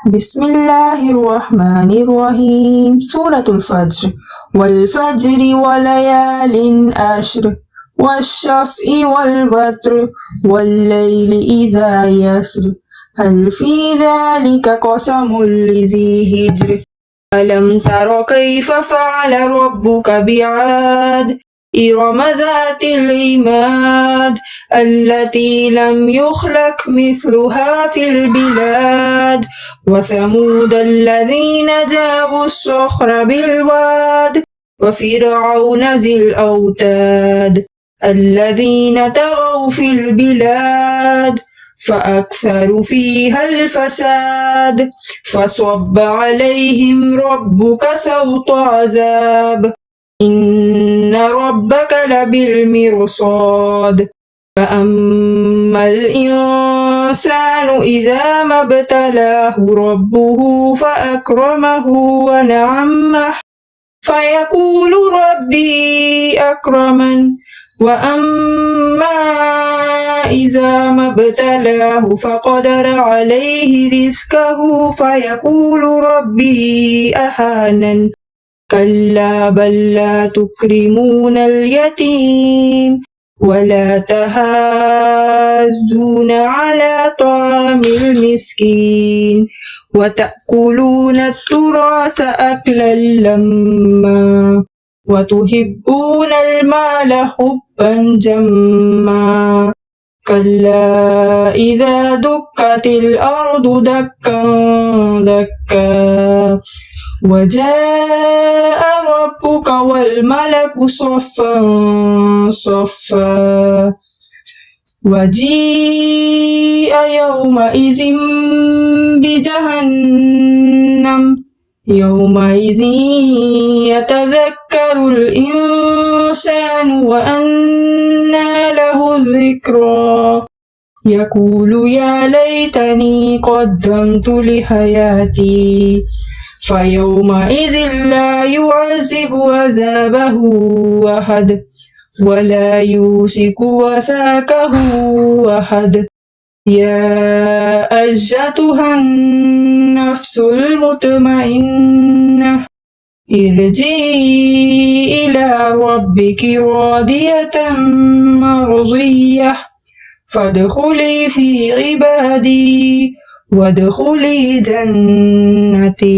بسم الله الرحمن الرحيم. سورة الفجر. والفجر وليال عشر والشفع والوتر والليل إذا يسر هل في ذلك قسم لذي هجر ألم تر كيف فعل ربك بعاد إرم ذات العماد التي لم يخلق مثلها في البلاد وثمود الذين جابوا الصخر بالواد وفرعون ذي الأوتاد الذين طغوا في البلاد فأكثروا فيها الفساد فصب عليهم ربك سوط عذاب إن ربك لبالمرصاد فأما الإنسان إذا ما ابتلاه ربه فأكرمه ونعمه فيقول ربي أكرمن وأما إذا ما ابتلاه فقدر عليه رزقه فيقول ربي أهانن كلا بل لا تكرمون اليتيم ولا تحاضون على طعام المسكين وتأكلون التراث أكلا لما وتحبون المال حبا جما كلا إذا دكت الأرض دكا دكا وجاء ربك والملك صفا صفا وجيء يومئذ بجهنم يومئذ يتذكر الإنسان وأنى له الذكرى يقول يا ليتني قدمت لحياتي فيومئذ لا يعذب عذابه أحد ولا يوثق وثاقه أحد يا أيتها النفس المطمئنة ارجعي إلى ربك راضية مرضية فادخلي في عبادي وادخلي جنتي.